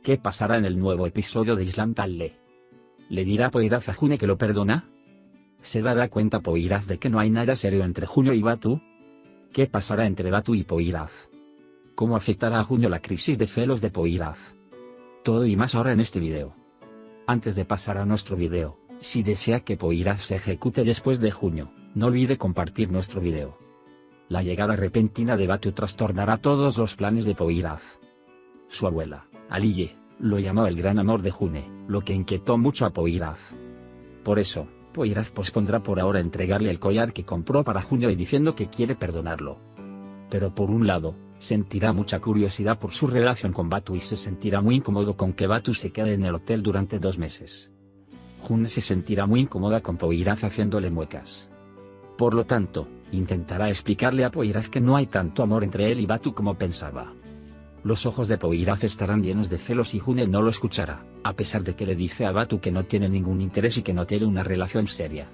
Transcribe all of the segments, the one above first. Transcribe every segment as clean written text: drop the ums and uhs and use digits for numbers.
¿Qué pasará en el nuevo episodio de Island Tale? ¿Le dirá Poyraz a June que lo perdona? ¿Se dará cuenta Poyraz de que no hay nada serio entre Junio y Batu? ¿Qué pasará entre Batu y Poyraz? ¿Cómo afectará a Junio la crisis de celos de Poyraz? Todo y más ahora en este video. Antes de pasar a nuestro video, si desea que Poyraz se ejecute después de Junio, no olvide compartir nuestro video. La llegada repentina de Batu trastornará todos los planes de Poyraz. Su abuela, Aliye, lo llamó el gran amor de June, lo que inquietó mucho a Poyraz. Por eso, Poyraz pospondrá por ahora entregarle el collar que compró para Junio y diciendo que quiere perdonarlo. Pero por un lado, sentirá mucha curiosidad por su relación con Batu y se sentirá muy incómodo con que Batu se quede en el hotel durante 2 meses. June se sentirá muy incómoda con Poyraz haciéndole muecas. Por lo tanto, intentará explicarle a Poyraz que no hay tanto amor entre él y Batu como pensaba. Los ojos de Poyraz estarán llenos de celos y June no lo escuchará, a pesar de que le dice a Batu que no tiene ningún interés y que no tiene una relación seria.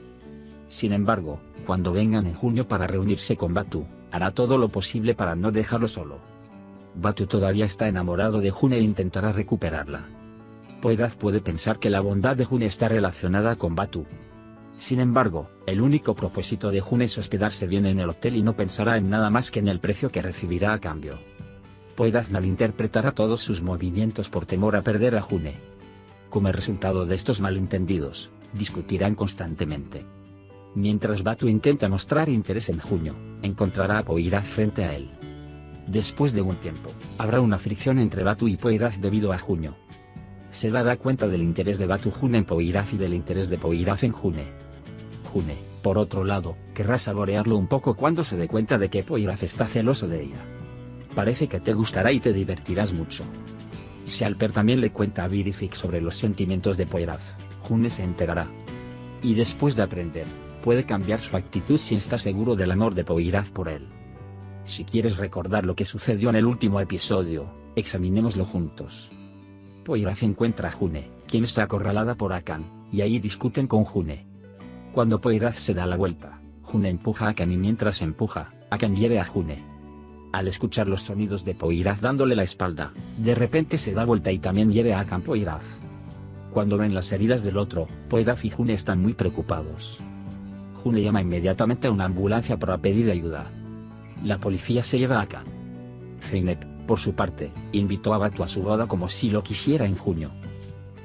Sin embargo, cuando vengan en junio para reunirse con Batu, hará todo lo posible para no dejarlo solo. Batu todavía está enamorado de June e intentará recuperarla. Poyraz puede pensar que la bondad de June está relacionada con Batu. Sin embargo, el único propósito de June es hospedarse bien en el hotel y no pensará en nada más que en el precio que recibirá a cambio. Poyraz malinterpretará todos sus movimientos por temor a perder a June. Como resultado de estos malentendidos, discutirán constantemente. Mientras Batu intenta mostrar interés en Junio, encontrará a Poyraz frente a él. Después de un tiempo, habrá una fricción entre Batu y Poyraz debido a Junio. Se dará cuenta del interés de Batu June en Poyraz y del interés de Poyraz en June. June, por otro lado, querrá saborearlo un poco cuando se dé cuenta de que Poyraz está celoso de ella. Parece que te gustará y te divertirás mucho. Si Alper también le cuenta a Verific sobre los sentimientos de Poyraz, June se enterará. Y después de aprender, puede cambiar su actitud si está seguro del amor de Poyraz por él. Si quieres recordar lo que sucedió en el último episodio, examinémoslo juntos. Poyraz encuentra a June, quien está acorralada por Akan, y ahí discuten con June. Cuando Poyraz se da la vuelta, June empuja a Akan y mientras empuja, Akan hiere a June. Al escuchar los sonidos de Poyraz dándole la espalda, de repente se da vuelta y también hiere a Akan Poyraz. Cuando ven las heridas del otro, Poyraz y June están muy preocupados. June llama inmediatamente a una ambulancia para pedir ayuda. La policía se lleva a Akan. Zeynep, por su parte, invitó a Batu a su boda como si lo quisiera en junio.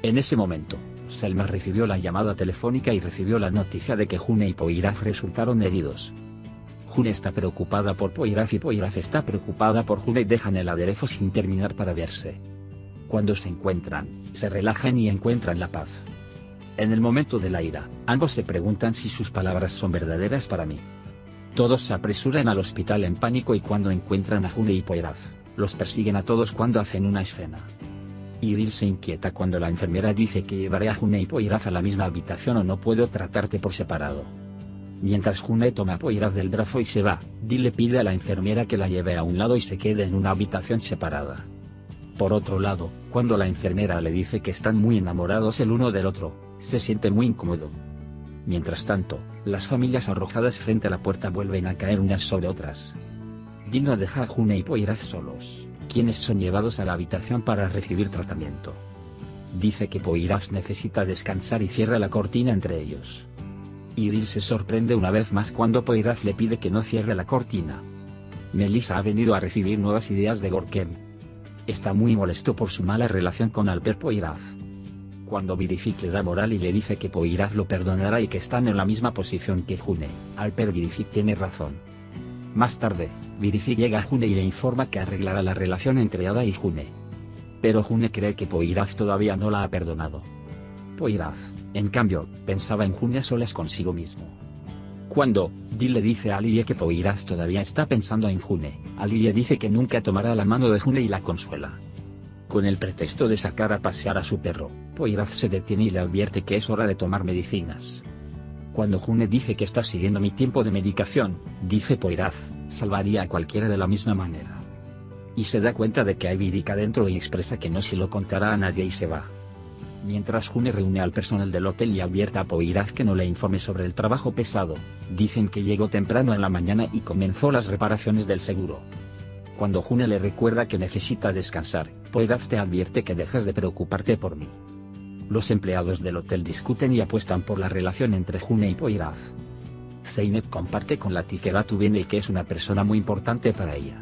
En ese momento, Selma recibió la llamada telefónica y recibió la noticia de que June y Poyraz resultaron heridos. June está preocupada por Poyraz y Poyraz está preocupada por June y dejan el aderezo sin terminar para verse. Cuando se encuentran, se relajan y encuentran la paz. En el momento de la ira, ambos se preguntan si sus palabras son verdaderas para mí. Todos se apresuran al hospital en pánico y cuando encuentran a June y Poyraz, los persiguen a todos cuando hacen una escena. Iril se inquieta cuando la enfermera dice que llevaré a June y Poyraz a la misma habitación o no puedo tratarte por separado. Mientras June toma a Poyraz del brazo y se va, Dil le pide a la enfermera que la lleve a un lado y se quede en una habitación separada. Por otro lado, cuando la enfermera le dice que están muy enamorados el uno del otro, se siente muy incómodo. Mientras tanto, las familias arrojadas frente a la puerta vuelven a caer unas sobre otras. Dino deja a June y Poyraz solos, quienes son llevados a la habitación para recibir tratamiento. Dice que Poyraz necesita descansar y cierra la cortina entre ellos. Iril se sorprende una vez más cuando Poyraz le pide que no cierre la cortina. Melissa ha venido a recibir nuevas ideas de Gorkem. Está muy molesto por su mala relación con Alper Poyraz. Cuando Verific le da moral y le dice que Poyraz lo perdonará y que están en la misma posición que June, Alper Verific tiene razón. Más tarde, Verific llega a June y le informa que arreglará la relación entre Ada y June. Pero June cree que Poyraz todavía no la ha perdonado. Poyraz, en cambio, pensaba en June a solas consigo mismo. Cuando Dil le dice a Aliye que Poyraz todavía está pensando en June, Aliye dice que nunca tomará la mano de June y la consuela. Con el pretexto de sacar a pasear a su perro, Poyraz se detiene y le advierte que es hora de tomar medicinas. Cuando June dice que está siguiendo mi tiempo de medicación, dice Poyraz, salvaría a cualquiera de la misma manera. Y se da cuenta de que hay vírica dentro y expresa que no se lo contará a nadie y se va. Mientras June reúne al personal del hotel y advierte a Poyraz que no le informe sobre el trabajo pesado, dicen que llegó temprano en la mañana y comenzó las reparaciones del seguro. Cuando June le recuerda que necesita descansar, Poiraf te advierte que dejes de preocuparte por mí. Los empleados del hotel discuten y apuestan por la relación entre June y Poiraf. Zeynep comparte con Latif que Batu viene y que es una persona muy importante para ella.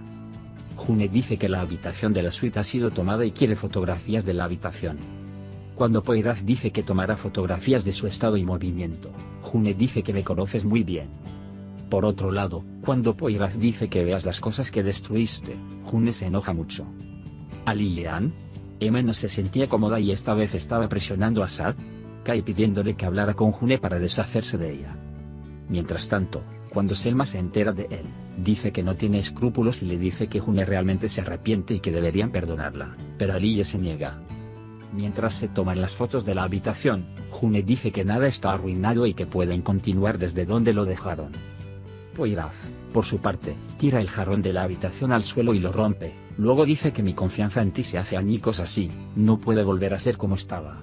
June dice que la habitación de la suite ha sido tomada y quiere fotografías de la habitación. Cuando Poiraf dice que tomará fotografías de su estado y movimiento, June dice que me conoces muy bien. Por otro lado, cuando Poiraf dice que veas las cosas que destruiste, June se enoja mucho. Ali y Leanne, Emma no se sentía cómoda y esta vez estaba presionando a Saad, Kai pidiéndole que hablara con June para deshacerse de ella. Mientras tanto, cuando Selma se entera de él, dice que no tiene escrúpulos y le dice que June realmente se arrepiente y que deberían perdonarla, pero Ali se niega. Mientras se toman las fotos de la habitación, June dice que nada está arruinado y que pueden continuar desde donde lo dejaron. Poiraf, por su parte, tira el jarrón de la habitación al suelo y lo rompe, luego dice que mi confianza en ti se hace añicos así, no puede volver a ser como estaba.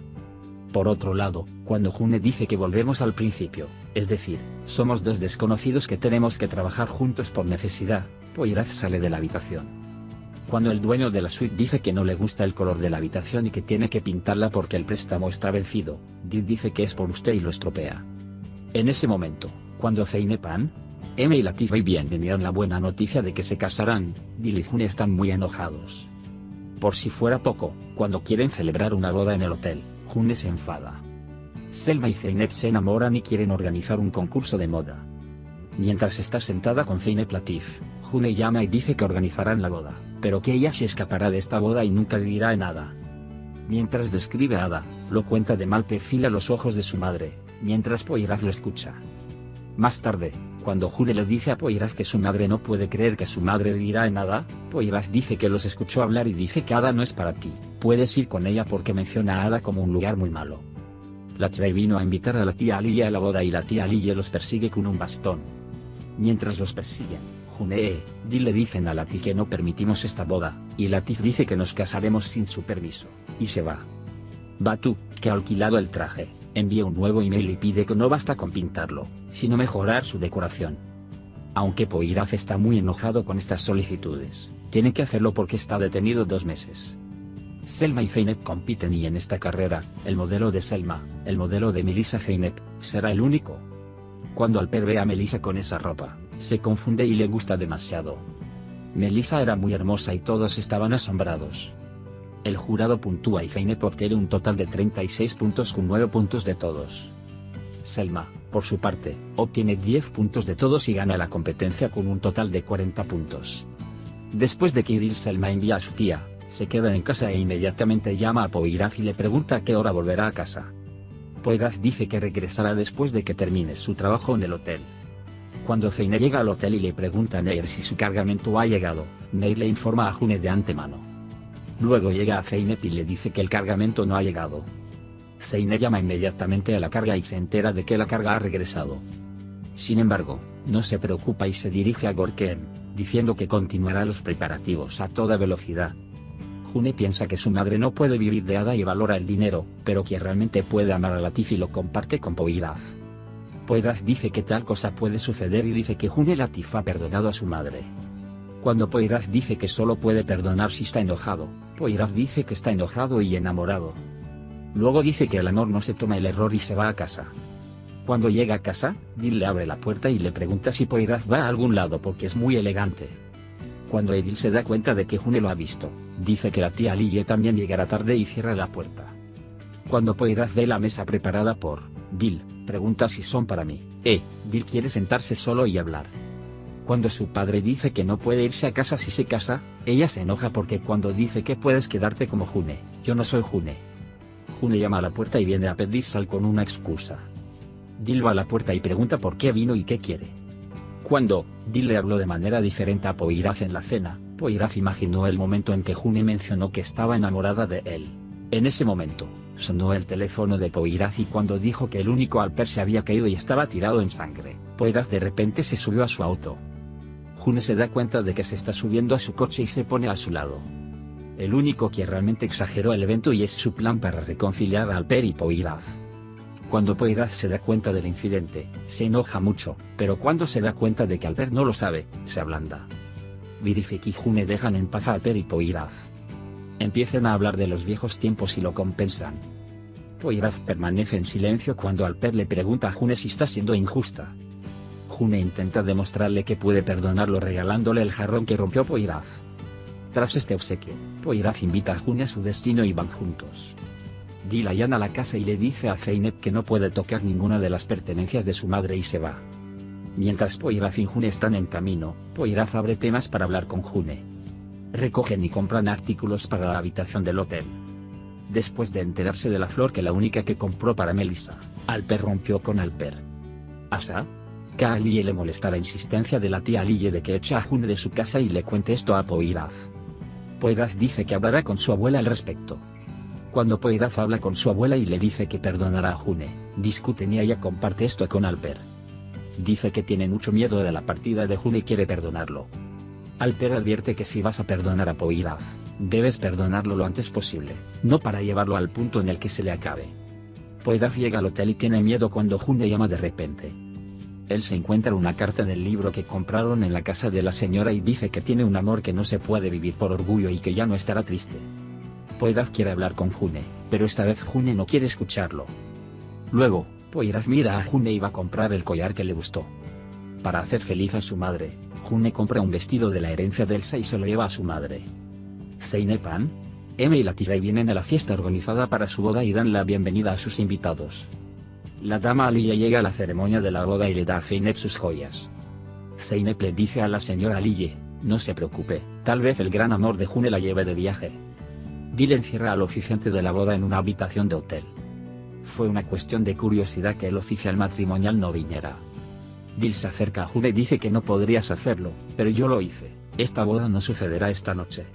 Por otro lado, cuando June dice que volvemos al principio, es decir, somos dos desconocidos que tenemos que trabajar juntos por necesidad, Poiraf sale de la habitación. Cuando el dueño de la suite dice que no le gusta el color de la habitación y que tiene que pintarla porque el préstamo está vencido, Dil dice que es por usted y lo estropea. En ese momento, cuando Zeynep, Emma y Latif tenían la buena noticia de que se casarán, Dil y June están muy enojados. Por si fuera poco, cuando quieren celebrar una boda en el hotel, June se enfada. Selma y Zeynep se enamoran y quieren organizar un concurso de moda. Mientras está sentada con Zeynep, Latif, June llama y dice que organizarán la boda, pero que ella se escapará de esta boda y nunca vivirá en Ada. Mientras describe a Ada, lo cuenta de mal perfil a los ojos de su madre, mientras Poiraf lo escucha. Más tarde, cuando June le dice a Poiraf que su madre no puede creer que su madre vivirá en Ada, Poiraf dice que los escuchó hablar y dice que Ada no es para ti, puedes ir con ella porque menciona a Ada como un lugar muy malo. La tía vino a invitar a la tía Aliye a la boda y la tía Aliye los persigue con un bastón. Mientras los persiguen, June y Dil le dicen a Latif que no permitimos esta boda, y Latif dice que nos casaremos sin su permiso, y se va. Batu, que ha alquilado el traje, envía un nuevo email y pide que no basta con pintarlo, sino mejorar su decoración. Aunque Poiraf está muy enojado con estas solicitudes, tiene que hacerlo porque está detenido 2 meses. Selma y Zeynep compiten y en esta carrera, el modelo de Selma, el modelo de Melissa Zeynep, será el único. Cuando Alper ve a Melissa con esa ropa, se confunde y le gusta demasiado. Melissa era muy hermosa y todos estaban asombrados. El jurado puntúa y Zeynep obtiene un total de 36 puntos con 9 puntos de todos. Selma, por su parte, obtiene 10 puntos de todos y gana la competencia con un total de 40 puntos. Después de que Idil, Selma envía a su tía, se queda en casa e inmediatamente llama a Poiraf y le pregunta a qué hora volverá a casa. Poiraf dice que regresará después de que termine su trabajo en el hotel. Cuando Zeynep llega al hotel y le pregunta a Neir si su cargamento ha llegado, Neir le informa a June de antemano. Luego llega a Zeynep y le dice que el cargamento no ha llegado. Zeynep llama inmediatamente a la carga y se entera de que la carga ha regresado. Sin embargo, no se preocupa y se dirige a Gorkem, diciendo que continuará los preparativos a toda velocidad. June piensa que su madre no puede vivir de Ada y valora el dinero, pero que realmente puede amar a Latif y lo comparte con Poiraf. Poiraf dice que tal cosa puede suceder y dice que June Latif ha perdonado a su madre. Cuando Poiraf dice que solo puede perdonar si está enojado, Poiraf dice que está enojado y enamorado. Luego dice que el amor no se toma el error y se va a casa. Cuando llega a casa, Dil le abre la puerta y le pregunta si Poiraf va a algún lado porque es muy elegante. Cuando Edil se da cuenta de que June lo ha visto, dice que la tía Aliye también llegará tarde y cierra la puerta. Cuando Poiraf ve la mesa preparada por Dil, pregunta si son para mí. Dil quiere sentarse solo y hablar. Cuando su padre dice que no puede irse a casa si se casa, ella se enoja porque cuando dice que puedes quedarte como June, yo no soy June. June llama a la puerta y viene a pedir sal con una excusa. Dil va a la puerta y pregunta por qué vino y qué quiere. Cuando Dil le habló de manera diferente a Poiraf en la cena, Poiraf imaginó el momento en que June mencionó que estaba enamorada de él. En ese momento, sonó el teléfono de Poiraf y cuando dijo que el único Alper se había caído y estaba tirado en sangre, Poiraf de repente se subió a su auto. June se da cuenta de que se está subiendo a su coche y se pone a su lado. El único que realmente exageró el evento y es su plan para reconciliar a Alper y Poiraf. Cuando Poiraf se da cuenta del incidente, se enoja mucho, pero cuando se da cuenta de que Alper no lo sabe, se ablanda. Virifek y June dejan en paz a Alper y Poyraz. Empiezan a hablar de los viejos tiempos y lo compensan. Poyraz permanece en silencio cuando Alper le pregunta a June si está siendo injusta. June intenta demostrarle que puede perdonarlo regalándole el jarrón que rompió Poyraz. Tras este obsequio, Poyraz invita a June a su destino y van juntos. Dil allana la casa y le dice a Zeynep que no puede tocar ninguna de las pertenencias de su madre y se va. Mientras Poyraz y June están en camino, Poyraz abre temas para hablar con June. Recogen y compran artículos para la habitación del hotel. Después de enterarse de la flor que la única que compró para Melissa, Alper rompió con Alper. ¿Asa? Que a Aliye le molesta la insistencia de la tía Aliye de que eche a June de su casa y le cuente esto a Poyraz. Poyraz dice que hablará con su abuela al respecto. Cuando Poyraz habla con su abuela y le dice que perdonará a June, discuten y ella comparte esto con Alper. Dice que tiene mucho miedo de la partida de June y quiere perdonarlo. Alper advierte que si vas a perdonar a Poyraz, debes perdonarlo lo antes posible, no para llevarlo al punto en el que se le acabe. Poyraz llega al hotel y tiene miedo cuando June llama de repente. Él se encuentra una carta del libro que compraron en la casa de la señora y dice que tiene un amor que no se puede vivir por orgullo y que ya no estará triste. Poyraz quiere hablar con June, pero esta vez June no quiere escucharlo. Luego, Poyraz mira a June y va a comprar el collar que le gustó. Para hacer feliz a su madre, June compra un vestido de la herencia de Elsa y se lo lleva a su madre. Zeynep, Emma y Latifah vienen a la fiesta organizada para su boda y dan la bienvenida a sus invitados. La dama Aliye llega a la ceremonia de la boda y le da a Zeynep sus joyas. Zeynep le dice a la señora Aliye, no se preocupe, tal vez el gran amor de June la lleve de viaje. Dil encierra al oficiante de la boda en una habitación de hotel. Fue una cuestión de curiosidad que el oficial matrimonial no viniera. Dil se acerca a June y dice que no podrías hacerlo, pero yo lo hice, esta boda no sucederá esta noche.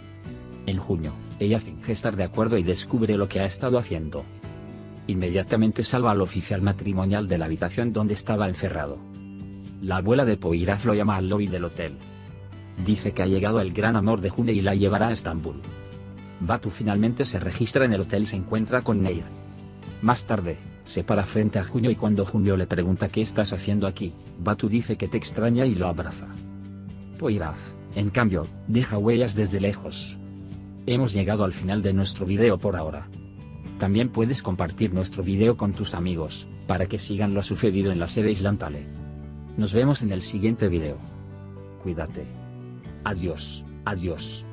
En junio, ella finge estar de acuerdo y descubre lo que ha estado haciendo. Inmediatamente salva al oficial matrimonial de la habitación donde estaba encerrado. La abuela de Poyraz lo llama al lobby del hotel. Dice que ha llegado el gran amor de June y la llevará a Estambul. Batu finalmente se registra en el hotel y se encuentra con Meir. Más tarde, se para frente a Junio y cuando Junio le pregunta ¿qué estás haciendo aquí?, Batu dice que te extraña y lo abraza. Poyraz, en cambio, deja huellas desde lejos. Hemos llegado al final de nuestro video por ahora. También puedes compartir nuestro video con tus amigos, para que sigan lo sucedido en la serie Island Tale. Nos vemos en el siguiente video. Cuídate. Adiós, adiós.